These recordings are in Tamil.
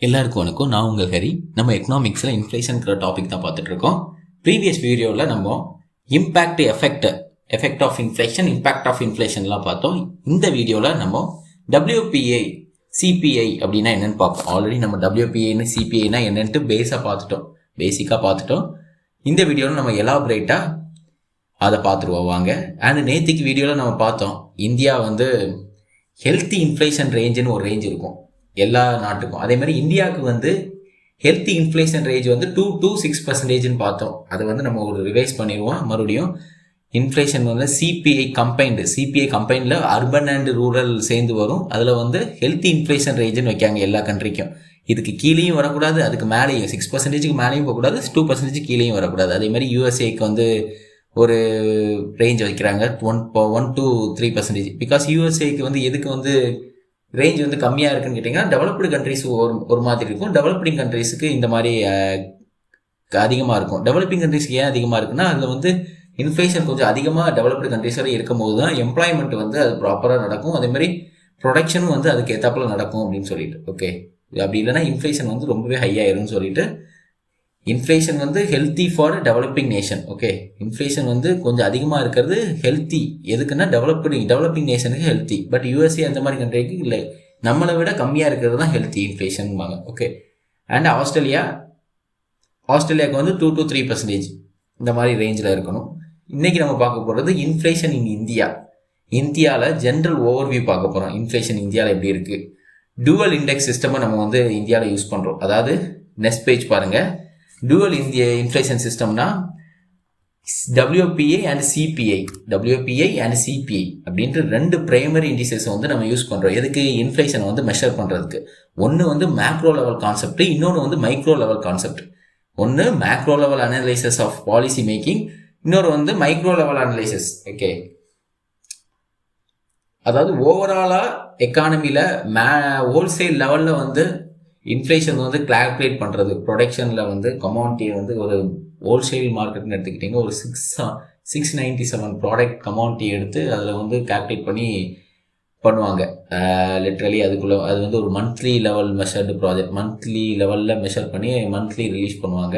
எல்லாருக்கும் வணக்கம். நான் உங்கள் ஹரி. நம்ம எக்கனாமிக்ஸில் இன்ஃப்ளேஷனுங்கிற டாபிக் தான் பார்த்துட்டு இருக்கோம். ப்ரீவியஸ் வீடியோவில் நம்ம impact effect of inflation, impact of இன்ஃப்ளேஷன்லாம் பார்த்தோம். இந்த வீடியோவில் நம்ம WPI, CPI அப்படின்னா என்னென்னு பார்ப்போம். ஆல்ரெடி நம்ம WPIன்னு CPIனா என்னென்ட்டு பேசிக்காக பார்த்துட்டோம். இந்த வீடியோவில் நம்ம எலாபரேட்டாக அதை பார்த்துருவோம் வாங்க. அண்ட் நேற்றுக்கு வீடியோவில் நம்ம பார்த்தோம், இந்தியா வந்து ஹெல்த்தி இன்ஃப்ளேஷன் ரேஞ்சுன்னு ஒரு ரேஞ்ச் இருக்கும் எல்லா நாட்டுக்கும். அதே மாதிரி இந்தியாவுக்கு வந்து ஹெல்த்தி இன்ஃப்ளேஷன் ரேஞ்ச் வந்து 2 to 6% பார்த்தோம். அதை வந்து நம்ம ஒரு ரிவைஸ் பண்ணிடுவோம். மறுபடியும் இன்ஃப்ளேஷன் வந்து சிபிஐ கம்பைனில் அர்பன் அண்ட் ரூரல் சேர்ந்து வரும். அதில் வந்து ஹெல்த்தி இன்ஃப்ளேஷன் ரேஞ்சுன்னு வைக்காங்க எல்லா கண்ட்ரிக்கும். இதுக்கு கீழேயும் வரக்கூடாது, அதுக்கு மேலேயும் 6% மேலேயும் போகக்கூடாது, 2% கீழேயும் வரக்கூடாது. அதே மாதிரி யூஎஸ்ஏக்கு வந்து ஒரு ரேஞ்ச் வைக்கிறாங்க 1 to 3%. பிகாஸ் யூஎஸ்ஏக்கு வந்து எதுக்கு வந்து ரேஞ்ச் வந்து கம்மியாக இருக்குன்னு கேட்டிங்கன்னா, டெவலப்டு கண்ட்ரிஸ் ஒரு மாதிரி இருக்கும், டெவலப்பிங் கண்ட்ரிஸுக்கு இந்த மாதிரி அதிகமாக இருக்கும். டெவலப்பிங் கண்ட்ரிஸ்க்கு ஏன் அதிகமாக இருக்குன்னா, அதில் வந்து இன்ஃப்ளேஷன் கொஞ்சம் அதிகமாக டெவலப்டு கண்ட்ரிஸ் வரை இருக்கும் போது தான் எம்ப்ளாய்மெண்ட் வந்து அது ப்ராப்பராக நடக்கும். அதேமாதிரி ப்ரொடக்ஷனும் வந்து அதுக்கு ஏற்றாப்புல நடக்கும் அப்படின்னு சொல்லிட்டு. ஓகே, அப்படி இல்லைன்னா இன்ஃப்ளேஷன் வந்து ரொம்பவே ஹையாயிரும்னு சொல்லிட்டு, இன்ஃப்ளேஷன் வந்து healthy for developing nation. Okay, inflation வந்து கொஞ்சம் அதிகமாக இருக்கிறது ஹெல்த்தி. எதுக்குன்னா டெவலப்பிங் நேஷனுக்கு ஹெல்த்தி. பட் யூஎஸ்ஏ அந்த மாதிரி கண்ட்ரிக்கு இல்லை, நம்மளை விட கம்மியாக இருக்கிறது தான் ஹெல்த்தி இன்ஃப்ளேஷன்பாங்க. ஓகே, அண்ட் ஆஸ்திரேலியாவுக்கு வந்து 2 to 3% இந்த மாதிரி ரேஞ்சில் இருக்கணும். இன்றைக்கி நம்ம பார்க்க போகிறது இன்ஃப்ளேஷன் இன் இந்தியாவில் ஜென்ரல் ஓவர்வியூ பார்க்க போகிறோம். இன்ஃப்ளேஷன் இந்தியாவில் எப்படி இருக்குது, டூவல் இண்டெக்ஸ் சிஸ்டமை நம்ம வந்து இந்தியாவில் யூஸ் பண்ணுறோம். அதாவது நெக்ஸ்ட் பேஜ் பாருங்கள். டூவல் இன்ஃப்ளேஷன் சிஸ்டம்னா WPI அண்ட் CPI அப்படின்ட்டு ரெண்டு பிரைமரி இண்டிசஸ் வந்து நம்ம யூஸ் பண்ணுறோம். எதுக்கு? இன்ஃப்ளேஷனை வந்து மெஷர் பண்ணுறதுக்கு. ஒன்று வந்து மேக்ரோ லெவல் கான்செப்ட், இன்னொன்று வந்து மைக்ரோ லெவல் கான்செப்ட். ஒன்று macro level analysis of policy making, இன்னொரு வந்து மைக்ரோ லெவல் அனலைசிஸ். ஓகே, அதாவது ஓவராலாக எக்கானமியில் ஹோல்சேல் லெவலில் வந்து இன்ஃப்ளேஷன் வந்து கால்குலேட் பண்ணுறது. ப்ரொடக்ஷனில் வந்து கமாடிட்டியை வந்து ஒரு ஹோல்சேல் மார்க்கெட்னு எடுத்துக்கிட்டிங்க, ஒரு 697 ப்ராடக்ட் கமாடிட்டி எடுத்து அதில் வந்து கால்குலேட் பண்ணி பண்ணுவாங்க. லிட்ரலி அதுக்குள்ளே அது வந்து ஒரு monthly level measured project, monthly லெவலில் மெஷர் பண்ணி மந்த்லி ரிலீஸ் பண்ணுவாங்க.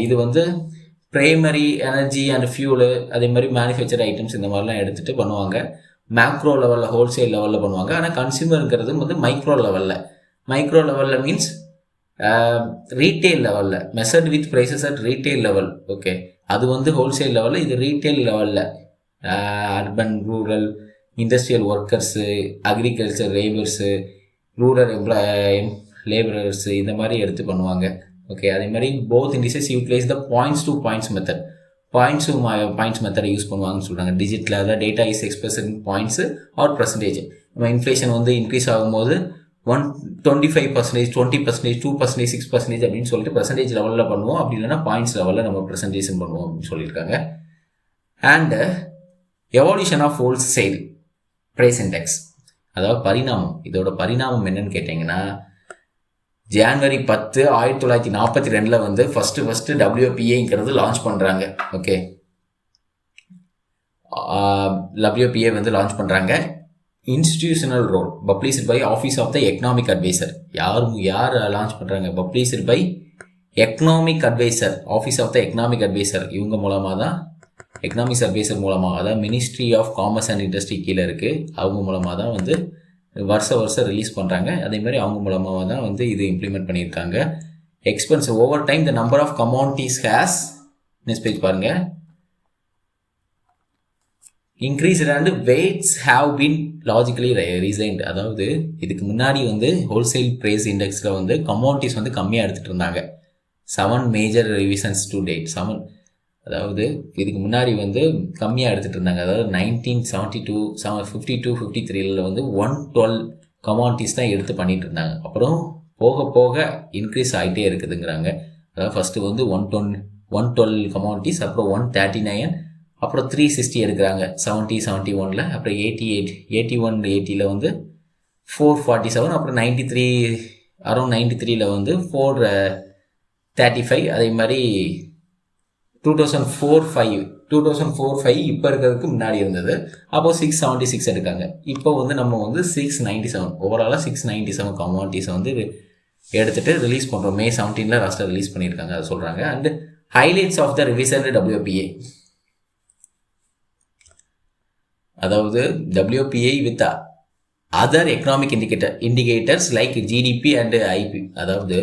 இது வந்து ப்ரைமரி எனர்ஜி அண்ட் ஃபியூலு, அதே மாதிரி மேனுஃபேக்சர் ஐட்டம்ஸ் இந்த மாதிரிலாம் எடுத்துகிட்டு பண்ணுவாங்க. மேக்ரோ லெவலில் ஹோல்சேல் லெவலில் பண்ணுவாங்க. ஆனால் கன்சியூமருங்கிறது வந்து மைக்ரோ லெவலில் மீன்ஸ் ரீட்டெயில் லெவலில் measured with prices at retail level. Okay, அது வந்து ஹோல்சேல் லெவலில், இது ரீட்டெயில் லெவலில் urban rural industrial workers, agriculture labours, rural labourers இந்த மாதிரி எடுத்து பண்ணுவாங்க. ஓகே, அதே மாதிரி both indices utilise the points to points method use பண்ணுவாங்கன்னு சொல்கிறாங்க. டிஜிட்டில் அதாவது data is express in points or percentage. நம்ம இன்ஃப்ளேஷன் வந்து இன்க்ரீஸ் ஆகும்போது 25%, 20%, 2%, 6% அப்படின்னு சொல்லிட்டு பர்சன்டேஜ் லெவலில் பண்ணுவோம். அப்படி இல்லைன்னா பாயிண்ட்ஸ் லெவலில் நம்ம ப்ரெசன்டேஷன் பண்ணுவோம் அப்படின்னு சொல்லியிருக்காங்க. And evolution of wholesale price index, அதாவது பரிணாமம். இதோட பரிணாமம் என்னன்னு கேட்டிங்கன்னா, ஜனவரி 10, 1942 வந்து ஃபஸ்ட்டு WPIங்கிறது லான்ச் பண்ணுறாங்க. ஓகே, WPI வந்து லான்ச் பண்ணுறாங்க. Institutional role published by office of the economic adviser. யார் லான்ச் பண்ணுறாங்க? Published by economic adviser, office of the economic adviser. இவங்க மூலமாக தான், எக்கனாமிக்ஸ் அட்வைசர் மூலமாக, அதாவது ministry of commerce and industry கீழே இருக்குது, அவங்க மூலமாக தான் வந்து வருஷம் ரிலீஸ் பண்ணுறாங்க. அதேமாதிரி அவங்க மூலமாக தான் வந்து இது இம்ப்ளிமெண்ட் பண்ணியிருக்காங்க. Expense over time the number of commodities has, next page பாருங்கள், increased and weights have been logically reassigned. அதாவது இதுக்கு முன்னாடி வந்து ஹோல்சேல் ப்ரைஸ் இண்டெக்ஸில் வந்து கமாடிட்டிஸ் வந்து கம்மியாக எடுத்துகிட்டு இருந்தாங்க. 7 மேஜர் ரிவிஷன்ஸ் டு டேட். அதாவது இதுக்கு முன்னாடி வந்து கம்மியாக எடுத்துகிட்டு இருந்தாங்க. அதாவது 1972, 52-53 வந்து 112 கமாடிட்டிஸ் தான் எடுத்து பண்ணிகிட்டு இருந்தாங்க. அப்புறம் போக இன்க்ரீஸ் ஆகிட்டே இருக்குதுங்கிறாங்க. அதாவது ஃபஸ்ட்டு வந்து 112 கமாடிட்டிஸ், அப்புறம் 139, அப்புறம் 360 எடுக்கிறாங்க 71, அப்புறம் 81-80 வந்து 447, அப்புறம் 93, அரௌண்ட் 93 வந்து 435. அதே மாதிரி 2004-5 இப்போ இருக்கிறதுக்கு முன்னாடி இருந்தது. அப்போது 676 எடுக்காங்க. இப்போ வந்து நம்ம வந்து 697, ஓவராலாக 697 கமாடிட்டிஸை வந்து எடுத்துகிட்டு ரிலீஸ் பண்ணுறோம். May 17 லாஸ்ட்டாக ரிலீஸ் பண்ணியிருக்காங்க, அதை சொல்கிறாங்க. And highlights of the revised WPA, அதாவது WPA with other economic indicators like GDP and IP. அதாவது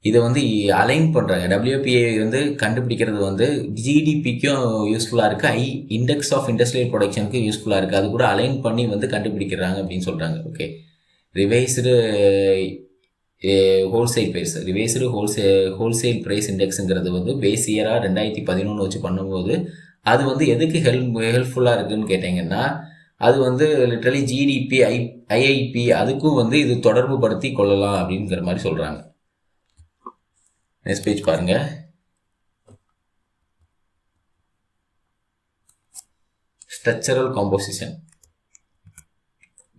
இதை வந்து அலைன் பண்ணுறாங்க. WPA வந்து கண்டுபிடிக்கிறது வந்து GDPக்கும் யூஸ்ஃபுல்லாக இருக்குது, இண்டெக்ஸ் ஆஃப் இண்டஸ்ட்ரியல் ப்ரொடக்ஷனுக்கு யூஸ்ஃபுல்லாக இருக்குது. அது கூட அலைன் பண்ணி வந்து கண்டுபிடிக்கிறாங்க அப்படின்னு சொல்கிறாங்க. ஓகே, ரிவைஸ்டு ஹோல்சேல் ப்ரைஸ் இண்டெக்ஸுங்கிறது வந்து பேஸ் இயராக 2011 வச்சு பண்ணும்போது அது வந்து எதுக்கு ஹெல்ப்ஃபுல்லாக இருக்குதுன்னு கேட்டிங்கன்னா, அது வந்து லிட்ரலி GDP IIP அதுக்கும் வந்து இது தொடர்பு படுத்தி கொள்ளலாம் அப்படிங்கிற மாதிரி சொல்கிறாங்க. நெக்ஸ்ட் பேஜ் பாருங்க. Structural composition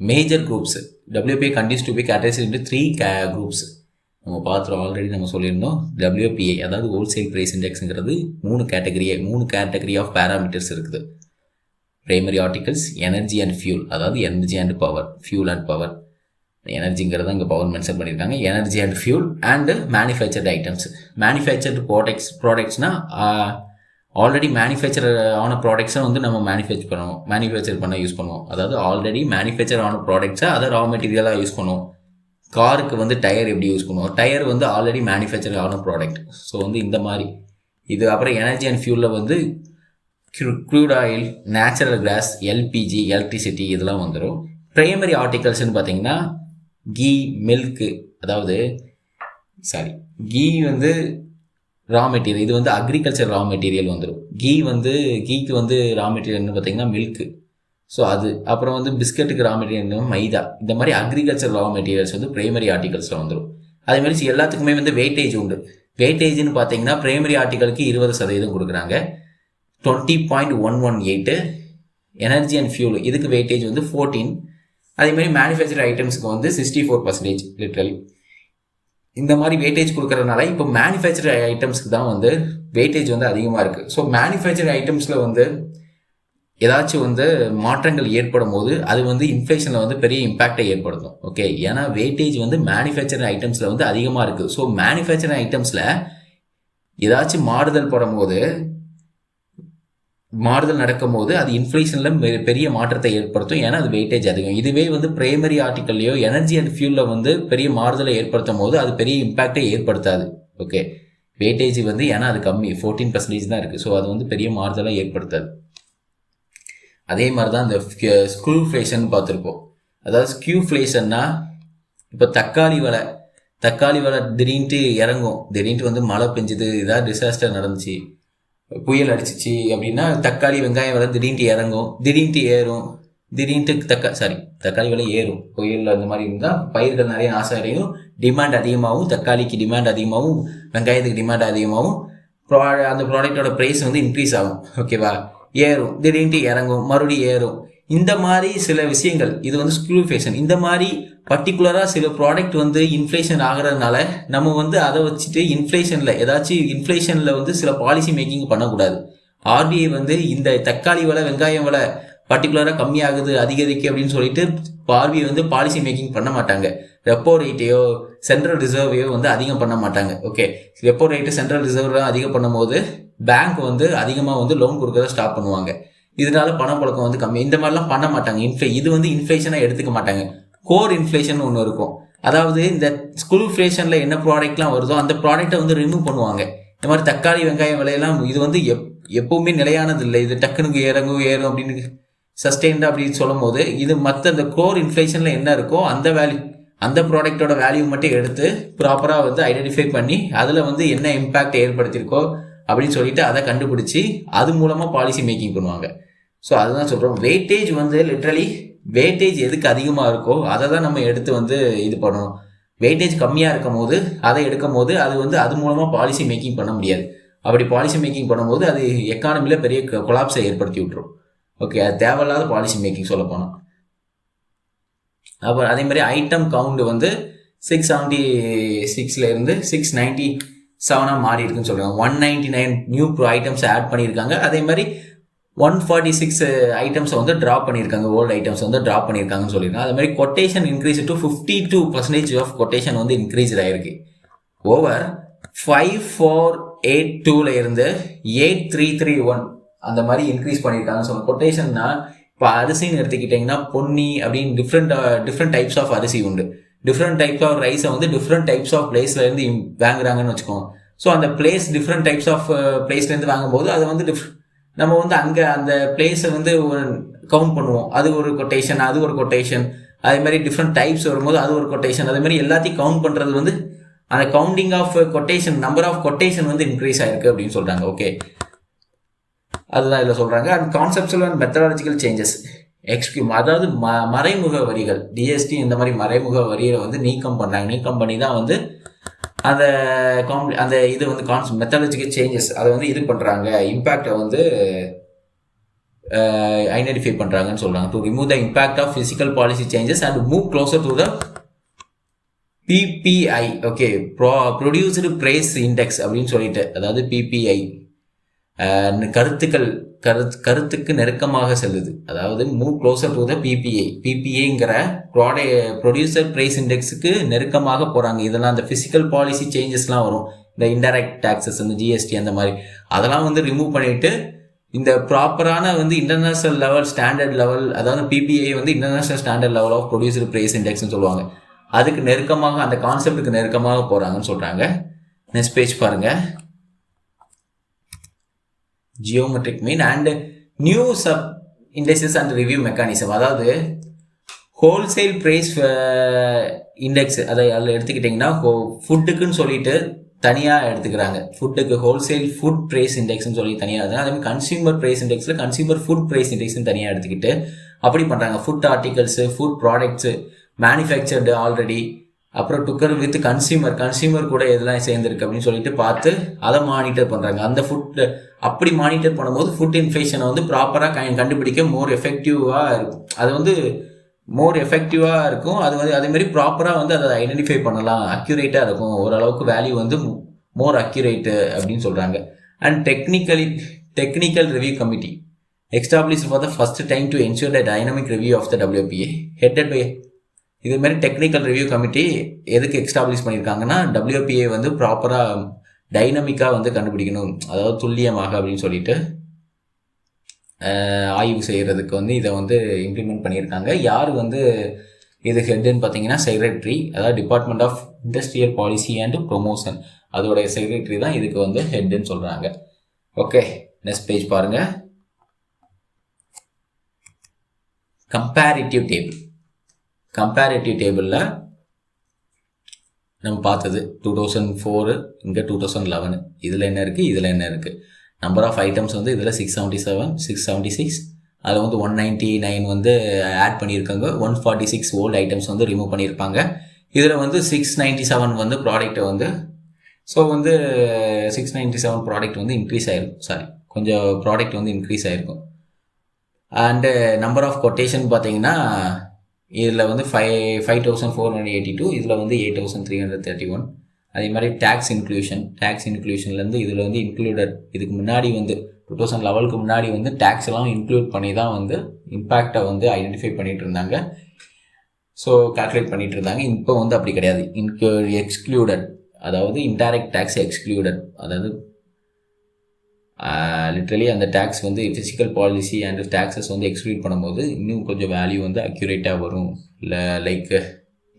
major groups. WPA continues to be categorized into 3 groups. நம்ம பார்த்துறோம், ஆல்ரெடி நம்ம சொல்லியிருந்தோம். WPA அதாவது ஹோல்சேல் ப்ரைஸ் இண்டெக்ஸுங்கிறது 3 கேட்டகரி ஆஃப் பேராமீட்டர்ஸ் இருக்குது. Primary articles, energy and fuel, அதாவது energy and power, fuel and power. எனர்ஜிங்கிறத இங்கே பவர் மென்ஷன் பண்ணியிருக்காங்க. Energy and fuel and manufactured items. Manufactured ப்ராடக்ட்ஸ்னால் ஆல்ரெடி மேனுஃபேக்சர் ஆன ப்ராடக்ட்ஸை வந்து நம்ம மேனுஃபேக்சர் பண்ண யூஸ் பண்ணுவோம். அதாவது ஆல்ரெடி மேனுஃபேக்சர் ஆன ப்ராடக்ட்ஸை அதை ரா மெட்டீரியலாக யூஸ் பண்ணுவோம். காருக்கு வந்து டயர் எப்படி யூஸ் பண்ணுவோம், டயர் வந்து ஆல்ரெடி மேனுஃபேக்சர் ஆன ப்ராடக்ட். ஸோ வந்து இந்த மாதிரி இது. அப்புறம் எனர்ஜி அண்ட் ஃபியூலில் வந்து crude oil, natural gas, LPG, electricity இதெல்லாம் வந்துடும். ப்ரைமரி ஆர்டிகல்ஸ்ன்னு பார்த்தீங்கன்னா கீ, மில்க்கு, அதாவது கீ வந்து ரா மெட்டீரியல், இது வந்து அக்ரிகல்ச்சர் ரா மெட்டீரியல் வந்துடும். கீக்கு வந்து ரா மெட்டீரியல்னு பார்த்தீங்கன்னா மில்க்கு. ஸோ அது அப்புறம் வந்து பிஸ்கட்டுக்கு ரா மெட்டீரியல் மைதா. இந்த மாதிரி அக்ரிகல்ச்சர் ரா மெட்டீரியல்ஸ் வந்து ப்ரைமரி ஆர்டிகல்ஸில் வந்துடும். அதே மாதிரி எல்லாத்துக்குமே வந்து வெயிட்டேஜ் உண்டு. வெயிட்டேஜ்னு பார்த்தீங்கன்னா ப்ரைமரி ஆர்டிகலுக்கு 20% கொடுக்குறாங்க, 20.118. எனர்ஜி அண்ட் ஃபியூல் இதுக்கு வெயிட்டேஜ் வந்து 14. அதேமாதிரி மேனுஃபேக்சர் ஐட்டம்ஸுக்கு வந்து 64% லிட்ரலி. இந்த மாதிரி வெயிட்டேஜ் கொடுக்கறதுனால இப்போ மேனுஃபேக்சர் ஐட்டம்ஸ்க்கு தான் வந்து வெயிட்டேஜ் வந்து அதிகமாக இருக்குது. ஸோ மேனுஃபேக்சர் ஐட்டம்ஸில் வந்து ஏதாச்சும் வந்து மாற்றங்கள் ஏற்படும் போது அது வந்து இன்ஃப்ளேஷனில் வந்து பெரிய இம்பேக்டை ஏற்படுத்தும். ஓகே, ஏன்னா வெயிட்டேஜ் வந்து மேனுஃபேக்சரிங் ஐட்டம்ஸில் வந்து அதிகமாக இருக்குது. ஸோ மேனுஃபேக்சரிங் ஐட்டம்ஸில் ஏதாச்சும் மாறுதல் நடக்கும்போது அது இன்ஃப்ளேஷனில் பெரிய மாற்றத்தை ஏற்படுத்தும், ஏன்னா அது வெயிட்டேஜ் அதிகம். இதுவே வந்து பிரைமரி ஆர்டிக்கல்லையோ எனர்ஜி அண்ட் ஃபியூலில் வந்து பெரிய மாறுதலை ஏற்படுத்தும் போது அது பெரிய இம்பேக்டை ஏற்படுத்தாது. ஓகே, வெயிட்டேஜ் வந்து ஏன்னா அது கம்மி, 14% தான் இருக்குது. ஸோ அது வந்து பெரிய மாறுதலை ஏற்படுத்தாது. அதே மாதிரி தான் இந்த ஸ்க்ரூஃப்ளேஷன் பார்த்துருப்போம். அதாவது ஸ்க்யூஃப்ளேஷன்னா இப்போ தக்காளி விலை திடீர்னு இறங்கும். திடீர்னு வந்து மழை பெஞ்சுது, ஏதாவது டிசாஸ்டர் நடந்துச்சு, புயல் அடிச்சிச்சு அப்படின்னா தக்காளி வெங்காயம் விலை திடீர்னு இறங்கும், திடீர்னு ஏறும், தக்காளி விலை ஏறும். புயல் அந்த மாதிரி இருந்தால் பயிர்கள் நிறைய நாசம் அடையும், டிமாண்ட் அதிகமாகவும், தக்காளிக்கு டிமாண்ட் அதிகமாகவும், வெங்காயத்துக்கு டிமாண்ட் அதிகமாகவும், அந்த ப்ராடக்டோட ப்ரைஸ் வந்து இன்க்ரீஸ் ஆகும். ஓகேவா, ஏறும், திடீர்னு இறங்கும், மறுபடியும் ஏறும். இந்த மாதிரி சில விஷயங்கள், இது வந்து ஸ்க்ரூஃப்ளேஷன். இந்த மாதிரி பர்டிகுலராக சில ப்ராடக்ட் வந்து இன்ஃப்ளேஷன் ஆகிறதுனால நம்ம வந்து அதை வச்சுட்டு இன்ஃப்ளேஷனில் வந்து சில பாலிசி மேக்கிங் பண்ணக்கூடாது. RBI வந்து இந்த தக்காளி விலை, வெங்காயம் விலை பர்டிகுலராக கம்மியாகுது, அதிகரிக்கு அப்படின்னு சொல்லிட்டு RBI வந்து பாலிசி மேக்கிங் பண்ண மாட்டாங்க. ரெப்போ ரேட்டையோ சென்ட்ரல் ரிசர்வையோ வந்து அதிகம் பண்ண மாட்டாங்க. ஓகே, ரெப்போ ரேட்டு சென்ட்ரல் ரிசர்வ்லாம் அதிகம் பண்ணும்போது பேங்க் வந்து அதிகமாக வந்து லோன் கொடுக்கறத ஸ்டாப் பண்ணுவாங்க. இதனால பணப்புழக்கம் வந்து கம்மி. இந்த மாதிரிலாம் பண்ண மாட்டாங்க. இது வந்து இன்ஃப்ளேஷனாக எடுத்துக்க மாட்டாங்க. கோர் இன்ஃப்ளேஷன் ஒன்று இருக்கும். அதாவது இந்த ஸ்க்ரூஃப்ளேஷனில் என்ன ப்ராடக்ட்லாம் வருதோ அந்த ப்ராடக்டை வந்து ரிமூவ் பண்ணுவாங்க. இந்த மாதிரி தக்காளி வெங்காயம் விலையெல்லாம் இது வந்து எப்பவுமே நிலையானது இல்லை. இது டக்குனுக்கு ஏறும் அப்படின்னு சஸ்டெயின்டாக அப்படின்னு சொல்லும் போது இது மற்ற இந்த கோர் இன்ஃப்ளேஷனில் என்ன இருக்கோ அந்த ப்ராடக்டோட வேல்யூ மட்டும் எடுத்து ப்ராப்பராக வந்து ஐடென்டிஃபை பண்ணி அதில் வந்து என்ன இம்பேக்ட் ஏற்படுத்தியிருக்கோ அப்படின்னு சொல்லிட்டு அதை கண்டுபிடிச்சி அது மூலமாக பாலிசி மேக்கிங் பண்ணுவாங்க. ஸோ அதுதான் சொல்கிறோம். வெயிட்டேஜ் வந்து லிட்ரலி வெயிட்டேஜ் எதுக்கு அதிகமாக இருக்கோ அதை தான் நம்ம எடுத்து வந்து இது பண்ணணும். வெயிட்டேஜ் கம்மியாக இருக்கும் போது அதை எடுக்கும் போது அது வந்து அது மூலமாக பாலிசி மேக்கிங் பண்ண முடியாது. அப்படி பாலிசி மேக்கிங் பண்ணும்போது அது எக்கானமியில் பெரிய கொலாப்ஸை ஏற்படுத்தி விட்டுரும். ஓகே, அது தேவையில்லாத பாலிசி மேக்கிங் சொல்ல போனோம். அப்புறம் அதே மாதிரி ஐட்டம் கவுண்ட் வந்து 676 697 மாறி இருக்குன்னு சொல்கிறாங்க. 199 நியூ ஐட்டம்ஸ் ஆட் பண்ணியிருக்காங்க. அதே மாதிரி 146 ஐட்டம்ஸை வந்து ட்ராப் பண்ணியிருக்காங்க, ஓல்டு ஐட்டம்ஸ் வந்து ட்ராப் பண்ணியிருக்காங்கன்னு சொல்லியிருக்காங்க. அது மாதிரி quotation increase to 52% of quotation வந்து இன்க்ரீஸ் ஆயிருக்கு. ஓவர் 5482 இருந்து 8331 அந்த மாதிரி இன்க்ரீஸ் பண்ணியிருக்காங்கன்னு சொல்லுவாங்க. கொட்டேஷன்னா இப்போ அரிசின்னு எடுத்துக்கிட்டிங்கன்னா பொன்னி அப்படின்னு டிஃப்ரெண்ட் டைப்ஸ் ஆஃப் அரிசி உண்டு. டிஃப்ரெண்ட் டைப்ஸ் ஆஃப் ரைஸை வந்து டிஃப்ரெண்ட் டைப்ஸ் ஆஃப் பிளேஸ்லேருந்து வாங்குறாங்கன்னு வச்சுக்கோங்க. ஸோ அந்த பிளேஸ் டிஃப்ரெண்ட் டைப்ஸ் ஆஃப் பிளேஸ்லேருந்து வாங்கும்போது அதை வந்து நம்ம வந்து அங்கே அந்த பிளேஸை வந்து கவுண்ட் பண்ணுவோம். அது ஒரு கொட்டேஷன், அது ஒரு கொட்டேஷன், அதே மாதிரி டிஃப்ரெண்ட் டைப்ஸ் வரும்போது அது ஒரு கொட்டேஷன். அதே மாதிரி எல்லாத்தையும் கவுண்ட் பண்ணுறது வந்து அந்த counting of quotation, number of quotation வந்து இன்க்ரீஸ் ஆயிருக்கு அப்படின்னு சொல்கிறாங்க. ஓகே, அதுதான் இதில் சொல்கிறாங்க. And conceptual and methodological changes அதாவது மறைமுக வரிகள், டிஎஸ்டி இந்த மாதிரி மறைமுக வரியை வந்து நீக்கம் பண்ணி தான் வந்து அந்த இது வந்து மெத்தடாலஜிக்கல் சேஞ்சஸ் அதை வந்து இது பண்ணுறாங்க, இம்பேக்டை வந்து ஐடென்டிஃபை பண்ணுறாங்கன்னு சொல்கிறாங்க. To remove the impact of fiscal policy changes and move closer to the PPI. Okay, producer price index அப்படின்னு சொல்லிட்டு, அதாவது PPI கருத்துக்கு நெருக்கமாக செல்லுது. அதாவது மூவ் க்ளோசர் டு த PPIங்கிற ப்ரொடியூசர் பிரைஸ் இண்டெக்ஸுக்கு நெருக்கமாக போகிறாங்க. இதெல்லாம் அந்த ஃபிசிக்கல் பாலிசி சேஞ்சஸ்லாம் வரும், இந்த இன்டைரக்ட் டாக்ஸஸ், இந்த ஜிஎஸ்டி அந்த மாதிரி அதெல்லாம் வந்து ரிமூவ் பண்ணிட்டு இந்த ப்ராப்பரான வந்து இன்டர்நேஷனல் லெவல் ஸ்டாண்டர்ட் லெவல், அதாவது PPI வந்து international standard level of producer price இண்டெக்ஸ்னு சொல்லுவாங்க. அதுக்கு நெருக்கமாக, அந்த கான்செப்டுக்கு நெருக்கமாக போகிறாங்கன்னு சொல்கிறாங்க. நெக்ஸ்ட் பேஜ் பாருங்கள். Geometric mean and new sub indexes and review mechanism. அதாவது ஹோல்சேல் ப்ரைஸ் இண்டெக்ஸ் அதை அதில் எடுத்துக்கிட்டிங்கன்னா ஃபுட்டுக்குன்னு சொல்லிட்டு தனியாக எடுத்துக்கிறாங்க. ஃபுட்டுக்கு ஹோல்சேல் ஃபுட் ப்ரைஸ் இண்டெக்ஸ்னு சொல்லி தனியாக இருக்குது. அதே மாதிரி கன்சியூமர் ப்ரைஸ் இண்டெக்ஸில் கன்சியூமர் ஃபுட் ப்ரைஸ் இண்டெக்ஸ்னு தனியாக எடுத்துக்கிட்டு அப்படி பண்ணுறாங்க. Food articles, food products, manufactured already, அப்புறம் டுக்கர் வித் கன்சியூமர் கூட எதெல்லாம் சேர்ந்துருக்கு அப்படின்னு சொல்லிட்டு பார்த்து அதை மானிட்டர் பண்ணுறாங்க. அந்த ஃபுட் அப்படி மானிட்டர் பண்ணும்போது ஃபுட் இன்ஃப்ளேஷனை வந்து ப்ராப்பராக கண்டுபிடிக்க மோர் எஃபெக்டிவாக இருக்கும். அது வந்து மோர் எஃபெக்டிவாக இருக்கும். அது வந்து அதேமாதிரி ப்ராப்பராக வந்து அதை ஐடென்டிஃபை பண்ணலாம், அக்யூரேட்டாக இருக்கும், ஓரளவுக்கு வேல்யூ வந்து மோர் அக்யூரேட்டு அப்படின்னு சொல்கிறாங்க. And technical review committee established for the first time to ensure the dynamic review of the WPA headed by. இது மாதிரி டெக்னிக்கல் ரிவ்யூ கமிட்டி எதுக்கு எஸ்டாப்ளிஷ் பண்ணியிருக்காங்கன்னா WPA வந்து ப்ராப்பராக டைனமிக்காக வந்து கண்டுபிடிக்கணும், அதாவது துல்லியமாக அப்படின்னு சொல்லிட்டு ஆய்வு செய்கிறதுக்கு வந்து இதை வந்து இம்ப்ளிமெண்ட் பண்ணியிருக்காங்க. யார் வந்து இது ஹெட்டுன்னு பார்த்தீங்கன்னா செக்ரட்டரி, அதாவது department of industrial policy and promotion, அதோடைய செக்ரட்டரி தான் இதுக்கு வந்து ஹெட்டுன்னு சொல்கிறாங்க. ஓகே, நெக்ஸ்ட் பேஜ் பாருங்கள். கம்பேரிட்டிவ் டேபிளில் நம்ம பார்த்தது 2004, இங்கே 2011, இதில் என்ன இருக்குது, இதில் என்ன இருக்குது. நம்பர் ஆஃப் ஐட்டம்ஸ் வந்து இதில் 677, 676, அதில் வந்து 199 வந்து ஆட் பண்ணியிருக்காங்க. 146 ஓல்டு ஐட்டம்ஸ் வந்து ரிமூவ் பண்ணியிருப்பாங்க. இதில் வந்து 697 வந்து ப்ராடக்ட்டை வந்து, ஸோ வந்து 697 ப்ராடக்ட் வந்து இன்க்ரீஸ் ஆகிருக்கும். கொஞ்சம் ப்ராடக்ட் வந்து இன்க்ரீஸ் ஆகிருக்கும். அண்டு நம்பர் ஆஃப் கொட்டேஷன் பார்த்தீங்கன்னா இதில் வந்து 5482, இதில் வந்து 8331. அதே மாதிரி டேக்ஸ் இன்க்ளூஷன்லேருந்து இதில் வந்து இன்க்ளூடட், இதுக்கு முன்னாடி வந்து 2011க்கு முன்னாடி வந்து டேக்ஸ் எல்லாம் இன்க்ளூட் பண்ணி தான் வந்து இம்பேக்டை வந்து ஐடென்டிஃபை பண்ணிட்டு இருந்தாங்க, ஸோ கால்குலேட் பண்ணிட்டு இருந்தாங்க. இப்போ வந்து அப்படி கிடையாது, எக்ஸ்க்ளூடட், அதாவது இன்டைரக்ட் டேக்ஸ் எக்ஸ்க்ளூடட், அதாவது லிட்ரலி அந்த டேக்ஸ் வந்து ஃபிசிக்கல் பாலிசி அண்ட் டேக்ஸஸ் வந்து எக்ஸ்க்ளூட் பண்ணும்போது இன்னும் கொஞ்சம் வேல்யூ வந்து அக்யூரேட்டாக வரும், இல்லை லைக்